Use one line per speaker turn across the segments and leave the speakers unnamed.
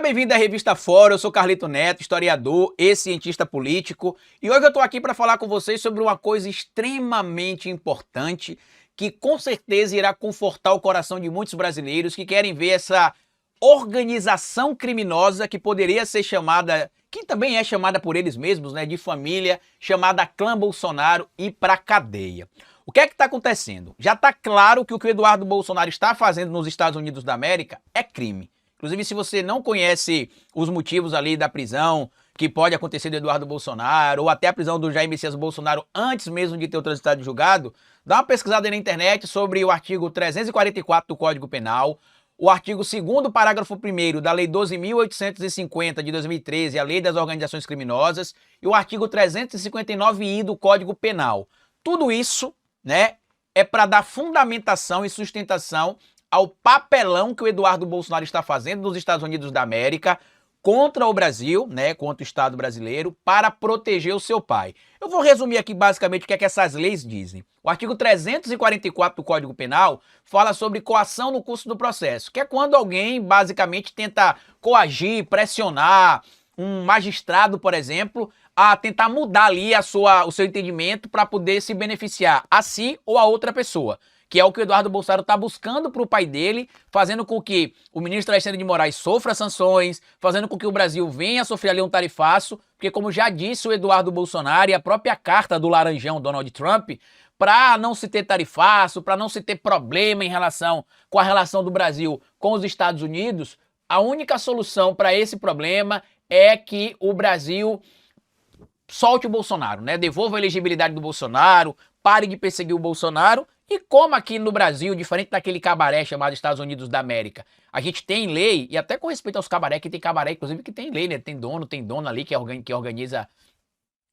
Seja bem-vindo à Revista Fora, eu sou Carlito Neto, historiador e cientista político, e hoje eu estou aqui para falar com vocês sobre uma coisa extremamente importante que com certeza irá confortar o coração de muitos brasileiros que querem ver essa organização criminosa que poderia ser chamada, que também é chamada por eles mesmos, né, de família, chamada Clã Bolsonaro, ir para a cadeia. O que é que está acontecendo? Já está claro que o Eduardo Bolsonaro está fazendo nos Estados Unidos da América é crime. Inclusive, se você não conhece os motivos ali da prisão que pode acontecer do Eduardo Bolsonaro, ou até a prisão do Jair Messias Bolsonaro antes mesmo de ter o transitado de julgado, dá uma pesquisada aí na internet sobre o artigo 344 do Código Penal, o artigo 2º, parágrafo 1º da Lei 12.850 de 2013, a Lei das Organizações Criminosas, e o artigo 359-I do Código Penal. Tudo isso, né, é para dar fundamentação e sustentação ao papelão que o Eduardo Bolsonaro está fazendo nos Estados Unidos da América contra o Brasil, né, contra o Estado brasileiro, para proteger o seu pai. Eu vou resumir aqui basicamente o que é que essas leis dizem. O artigo 344 do Código Penal fala sobre coação no curso do processo, que é quando alguém basicamente tenta coagir, pressionar um magistrado, por exemplo, a tentar mudar ali o seu entendimento para poder se beneficiar a si ou a outra pessoa, que é o que o Eduardo Bolsonaro está buscando para o pai dele, fazendo com que o ministro Alexandre de Moraes sofra sanções, fazendo com que o Brasil venha a sofrer ali um tarifaço, porque como já disse o Eduardo Bolsonaro e a própria carta do laranjão Donald Trump, para não se ter tarifaço, para não se ter problema em relação com a relação do Brasil com os Estados Unidos, a única solução para esse problema é que o Brasil solte o Bolsonaro, né? Devolva a elegibilidade do Bolsonaro, pare de perseguir o Bolsonaro. E como aqui no Brasil, diferente daquele cabaré chamado Estados Unidos da América, a gente tem lei, e até com respeito aos cabaré, que tem cabaré, inclusive, que tem lei, né? Tem dona ali que organiza,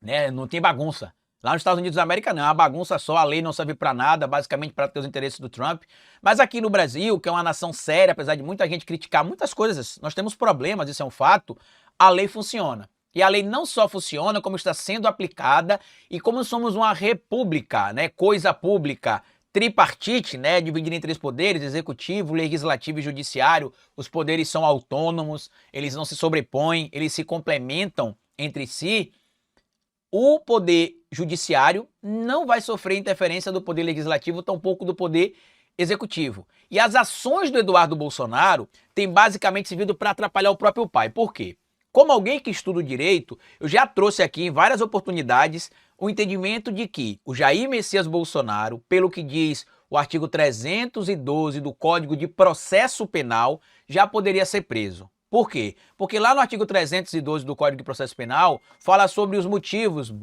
né? Não tem bagunça. Lá nos Estados Unidos da América não, é uma bagunça só, a lei não serve pra nada, basicamente para ter os interesses do Trump. Mas aqui no Brasil, que é uma nação séria, apesar de muita gente criticar muitas coisas, nós temos problemas, isso é um fato, a lei funciona. E a lei não só funciona, como está sendo aplicada, e como somos uma república, né? Coisa pública, tripartite, né, dividido em 3 poderes, executivo, legislativo e judiciário. Os poderes são autônomos, eles não se sobrepõem, eles se complementam entre si. O poder judiciário não vai sofrer interferência do poder legislativo, tampouco do poder executivo. E as ações do Eduardo Bolsonaro têm basicamente servido para atrapalhar o próprio pai. Por quê? Como alguém que estuda o direito, eu já trouxe aqui em várias oportunidades o entendimento de que o Jair Messias Bolsonaro, pelo que diz o artigo 312 do Código de Processo Penal, já poderia ser preso. Por quê? Porque lá no artigo 312 do Código de Processo Penal fala sobre os motivos,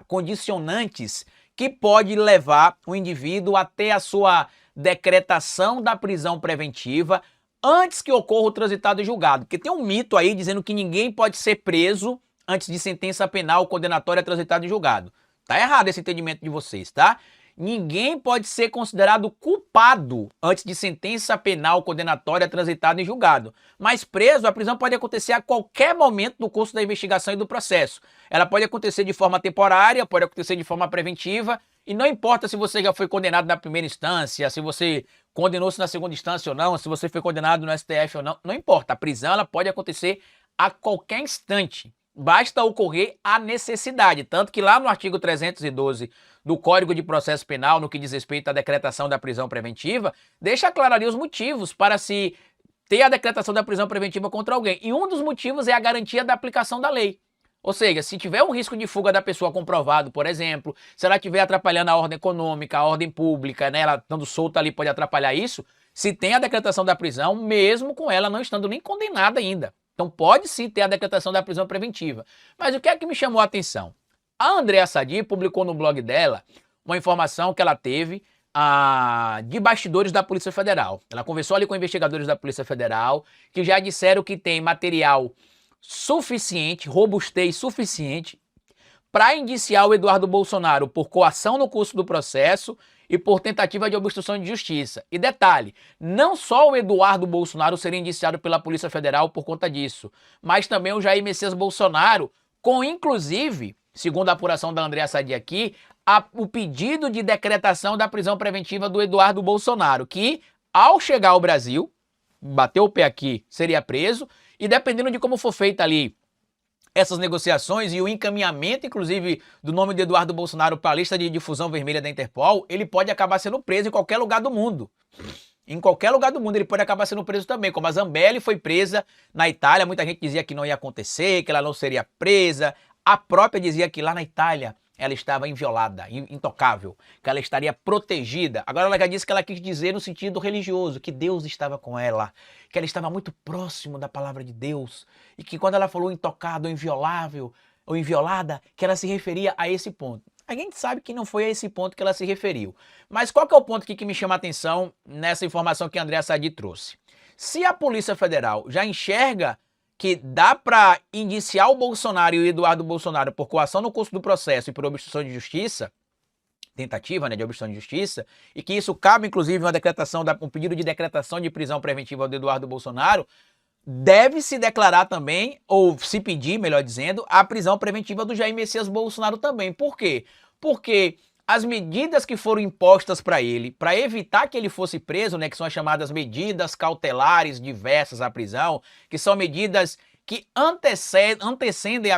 condicionantes, que pode levar o indivíduo até a sua decretação da prisão preventiva antes que ocorra o transitado e julgado. Porque tem um mito aí dizendo que ninguém pode ser preso antes de sentença penal condenatória, transitado e julgado. Tá errado esse entendimento de vocês, tá? Ninguém pode ser considerado culpado antes de sentença penal condenatória, transitado e julgado. Mas preso, a prisão pode acontecer a qualquer momento do curso da investigação e do processo. Ela pode acontecer de forma temporária, pode acontecer de forma preventiva, e não importa se você já foi condenado na primeira instância, se você condenou-se na segunda instância ou não, se você foi condenado no STF ou não, não importa. A prisão ela pode acontecer a qualquer instante. Basta ocorrer a necessidade, tanto que lá no artigo 312 do Código de Processo Penal, no que diz respeito à decretação da prisão preventiva, deixa claro ali os motivos para se ter a decretação da prisão preventiva contra alguém. E um dos motivos é a garantia da aplicação da lei. Ou seja, se tiver um risco de fuga da pessoa comprovado, por exemplo, se ela estiver atrapalhando a ordem econômica, a ordem pública, né, ela estando solta ali pode atrapalhar isso, se tem a decretação da prisão, mesmo com ela não estando nem condenada ainda. Então pode sim ter a decretação da prisão preventiva. Mas o que é que me chamou a atenção? A Andréa Sadi publicou no blog dela uma informação que ela teve de bastidores da Polícia Federal. Ela conversou ali com investigadores da Polícia Federal, que já disseram que tem material suficiente, robustez suficiente, para indiciar o Eduardo Bolsonaro por coação no curso do processo e por tentativa de obstrução de justiça. E detalhe, não só o Eduardo Bolsonaro seria indiciado pela Polícia Federal por conta disso, mas também o Jair Messias Bolsonaro, com inclusive, segundo a apuração da Andréa Sadi aqui, o pedido de decretação da prisão preventiva do Eduardo Bolsonaro, que ao chegar ao Brasil, bateu o pé aqui, seria preso, E dependendo de como for feita ali essas negociações e o encaminhamento, inclusive, do nome de Eduardo Bolsonaro para a lista de difusão vermelha da Interpol, ele pode acabar sendo preso em qualquer lugar do mundo. Em qualquer lugar do mundo ele pode acabar sendo preso também, como a Zambelli foi presa na Itália, muita gente dizia que não ia acontecer, que ela não seria presa, a própria dizia que lá na Itália ela estava inviolada, intocável, que ela estaria protegida. Agora ela já disse que ela quis dizer no sentido religioso, que Deus estava com ela, que ela estava muito próximo da palavra de Deus, e que quando ela falou intocado, inviolável, ou inviolada, que ela se referia a esse ponto. A gente sabe que não foi a esse ponto que ela se referiu. Mas qual que é o ponto aqui que me chama a atenção nessa informação que a Andréa Sadi trouxe? Se a Polícia Federal já enxerga que dá para indiciar o Bolsonaro e o Eduardo Bolsonaro por coação no curso do processo e por obstrução de justiça, tentativa, né, de obstrução de justiça, e que isso cabe inclusive uma decretação, um pedido de decretação de prisão preventiva do Eduardo Bolsonaro, deve se declarar também, ou se pedir, melhor dizendo, a prisão preventiva do Jair Messias Bolsonaro também. Por quê? Porque as medidas que foram impostas para ele, para evitar que ele fosse preso, né, que são as chamadas medidas cautelares diversas à prisão, que são medidas que antecedem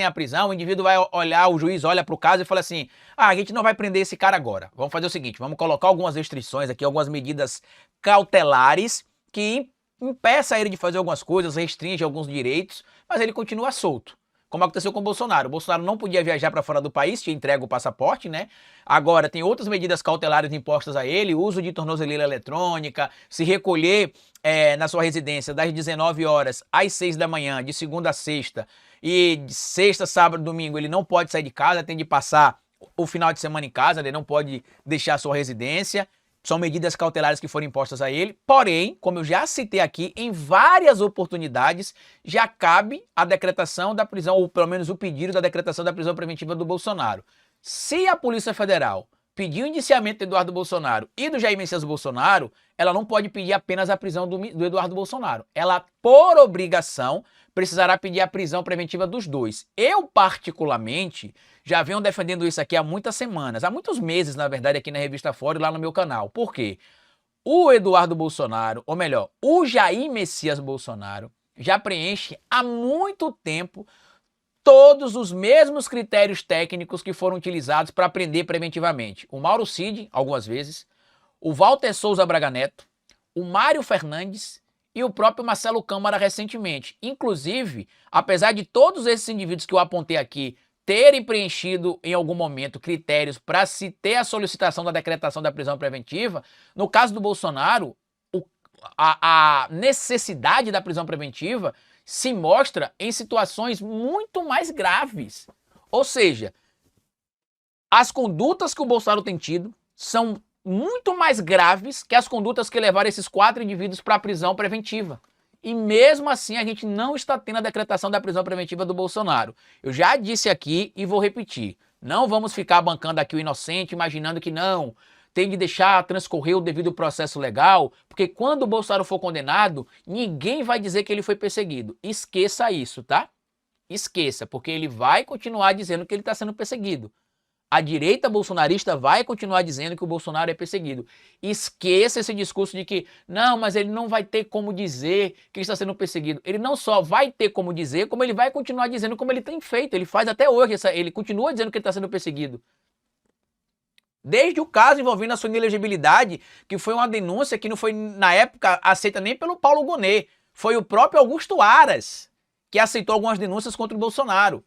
a prisão, o indivíduo vai olhar, o juiz olha para o caso e fala assim, a gente não vai prender esse cara agora. Vamos fazer o seguinte, vamos colocar algumas restrições aqui, algumas medidas cautelares que impeça ele de fazer algumas coisas, restringe alguns direitos, mas ele continua solto. Como aconteceu com o Bolsonaro. O Bolsonaro não podia viajar para fora do país, tinha entregue o passaporte, né? Agora, tem outras medidas cautelares impostas a ele, uso de tornozeleira eletrônica, se recolher na sua residência das 19 horas às 6 da manhã, de segunda a sexta, e de sexta, sábado, domingo, ele não pode sair de casa, tem de passar o final de semana em casa, ele não pode deixar a sua residência. São medidas cautelares que foram impostas a ele, porém, como eu já citei aqui, em várias oportunidades, já cabe a decretação da prisão, ou pelo menos o pedido da decretação da prisão preventiva do Bolsonaro. Se a Polícia Federal pedir o indiciamento do Eduardo Bolsonaro e do Jair Messias Bolsonaro, ela não pode pedir apenas a prisão do Eduardo Bolsonaro. Ela, por obrigação, precisará pedir a prisão preventiva dos dois. Eu, particularmente, já venho defendendo isso aqui há muitas semanas, há muitos meses, na verdade, aqui na Revista Fora e lá no meu canal. Por quê? O Eduardo Bolsonaro, ou melhor, o Jair Messias Bolsonaro, já preenche há muito tempo todos os mesmos critérios técnicos que foram utilizados para prender preventivamente. O Mauro Cid, algumas vezes, o Walter Souza Braga Neto, o Mário Fernandes e o próprio Marcelo Câmara recentemente. Inclusive, apesar de todos esses indivíduos que eu apontei aqui terem preenchido em algum momento critérios para se ter a solicitação da decretação da prisão preventiva, no caso do Bolsonaro, a necessidade da prisão preventiva se mostra em situações muito mais graves. Ou seja, as condutas que o Bolsonaro tem tido são muito mais graves que as condutas que levaram esses 4 indivíduos para a prisão preventiva. E mesmo assim a gente não está tendo a decretação da prisão preventiva do Bolsonaro. Eu já disse aqui e vou repetir. Não vamos ficar bancando aqui o inocente, imaginando que não, tem de deixar transcorrer o devido processo legal, porque quando o Bolsonaro for condenado, ninguém vai dizer que ele foi perseguido. Esqueça isso, tá? Esqueça, porque ele vai continuar dizendo que ele está sendo perseguido. A direita bolsonarista vai continuar dizendo que o Bolsonaro é perseguido. Esqueça esse discurso de que, não, mas ele não vai ter como dizer que ele está sendo perseguido. Ele não só vai ter como dizer, como ele vai continuar dizendo como ele tem feito. Ele faz até hoje, ele continua dizendo que ele está sendo perseguido. Desde o caso envolvendo a sua inelegibilidade, que foi uma denúncia que não foi, na época, aceita nem pelo Paulo Gonet. Foi o próprio Augusto Aras que aceitou algumas denúncias contra o Bolsonaro.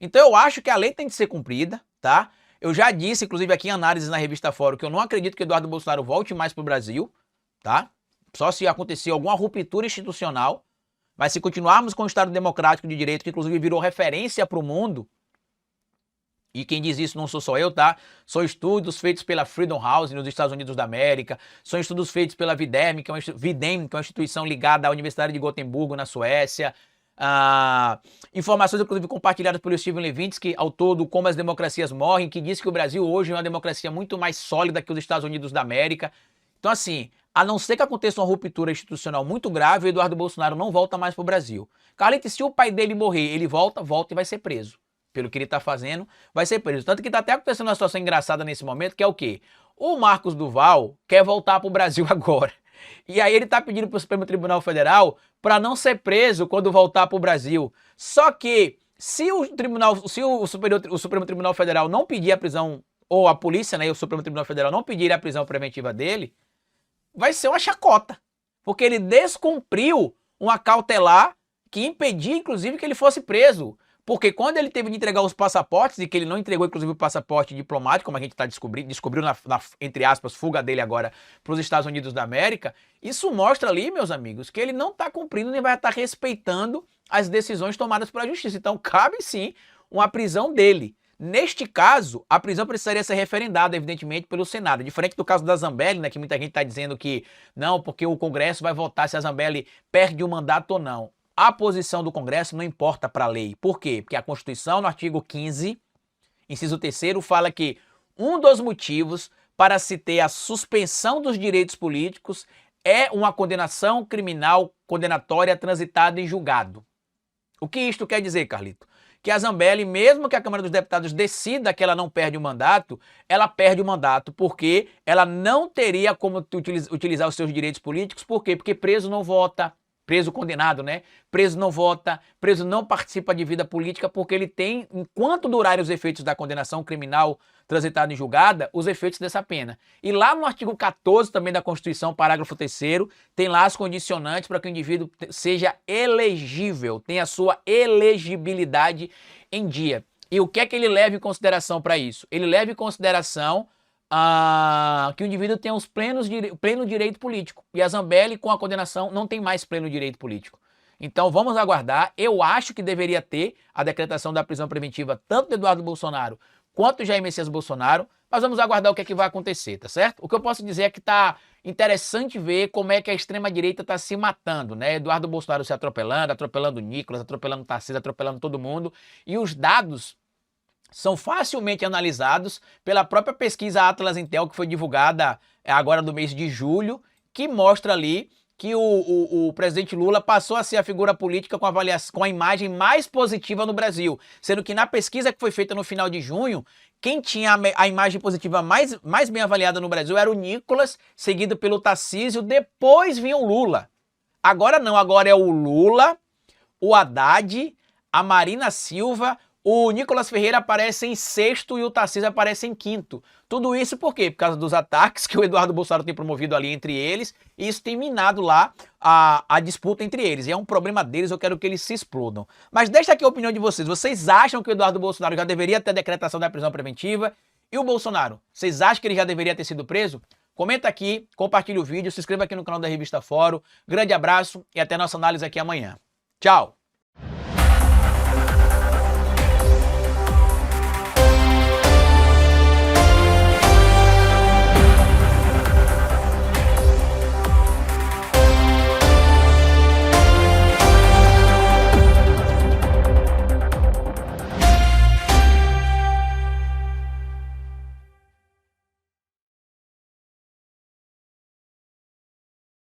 Então eu acho que a lei tem que ser cumprida, tá? Eu já disse, inclusive aqui em análises na Revista Fórum, que eu não acredito que Eduardo Bolsonaro volte mais para o Brasil, tá? Só se acontecer alguma ruptura institucional. Mas se continuarmos com o Estado Democrático de Direito, que inclusive virou referência para o mundo, e quem diz isso não sou só eu, tá? São estudos feitos pela Freedom House nos Estados Unidos da América, são estudos feitos pela Videm, que é uma instituição ligada à Universidade de Gotemburgo, na Suécia. Informações, inclusive, compartilhadas pelo Steven Levitsky, autor do Como as Democracias Morrem, que diz que o Brasil hoje é uma democracia muito mais sólida que os Estados Unidos da América. Então, assim, a não ser que aconteça uma ruptura institucional muito grave, o Eduardo Bolsonaro não volta mais para o Brasil. Carlito, se o pai dele morrer, ele volta e vai ser preso. Pelo que ele está fazendo, vai ser preso. Tanto que está até acontecendo uma situação engraçada nesse momento, que é o quê? O Marcos Duval quer voltar para o Brasil agora. E aí ele está pedindo para o Supremo Tribunal Federal para não ser preso quando voltar para o Brasil. Só que se o Supremo Tribunal Federal não pedir a prisão, ou a polícia, né, e o Supremo Tribunal Federal não pedir a prisão preventiva dele, vai ser uma chacota. Porque ele descumpriu uma cautelar que impedia, inclusive, que ele fosse preso. Porque quando ele teve de entregar os passaportes, e que ele não entregou, inclusive, o passaporte diplomático, como a gente está descobriu na, entre aspas, fuga dele agora para os Estados Unidos da América, isso mostra ali, meus amigos, que ele não está cumprindo nem vai estar respeitando as decisões tomadas pela justiça. Então, cabe sim uma prisão dele. Neste caso, a prisão precisaria ser referendada, evidentemente, pelo Senado. Diferente do caso da Zambelli, né, que muita gente está dizendo que não, porque o Congresso vai votar se a Zambelli perde o mandato ou não. A posição do Congresso não importa para a lei. Por quê? Porque a Constituição, no artigo 15, inciso 3º, fala que um dos motivos para se ter a suspensão dos direitos políticos é uma condenação criminal condenatória transitada em julgado. O que isto quer dizer, Carlito? Que a Zambelli, mesmo que a Câmara dos Deputados decida que ela não perde o mandato, ela perde o mandato porque ela não teria como utilizar os seus direitos políticos. Por quê? Porque preso não vota. Preso condenado, né? Preso não vota, preso não participa de vida política porque ele tem, enquanto durarem os efeitos da condenação criminal transitada em julgada, os efeitos dessa pena. E lá no artigo 14 também da Constituição, parágrafo 3º, tem lá as condicionantes para que o indivíduo seja elegível, tenha a sua elegibilidade em dia. E o que é que ele leva em consideração para isso? Ele leva em consideração que o indivíduo tenha os pleno direito político. E a Zambelli, com a condenação, não tem mais pleno direito político. Então vamos aguardar. Eu acho que deveria ter a decretação da prisão preventiva tanto do Eduardo Bolsonaro quanto do Jair Messias Bolsonaro, mas vamos aguardar o que é que vai acontecer, tá certo? O que eu posso dizer é que tá interessante ver como é que a extrema-direita está se matando, né? Eduardo Bolsonaro se atropelando o Nicolas, atropelando o Tarcísio, atropelando todo mundo. E os dados são facilmente analisados pela própria pesquisa Atlas Intel, que foi divulgada agora no mês de julho, que mostra ali que o presidente Lula passou a ser a figura política com a imagem mais positiva no Brasil, sendo que na pesquisa que foi feita no final de junho, quem tinha a imagem positiva mais bem avaliada no Brasil era o Nicolas, seguido pelo Tarcísio, depois vinha o Lula. Agora não, agora é o Lula, o Haddad, a Marina Silva, o Nicolas Ferreira aparece em 6º e o Tarcísio aparece em 5º. Tudo isso por quê? Por causa dos ataques que o Eduardo Bolsonaro tem promovido ali entre eles, e isso tem minado lá a disputa entre eles. E é um problema deles, eu quero que eles se explodam. Mas deixa aqui a opinião de vocês. Vocês acham que o Eduardo Bolsonaro já deveria ter a decretação da prisão preventiva? E o Bolsonaro? Vocês acham que ele já deveria ter sido preso? Comenta aqui, compartilha o vídeo, se inscreva aqui no canal da Revista Fórum. Grande abraço e até nossa análise aqui amanhã. Tchau!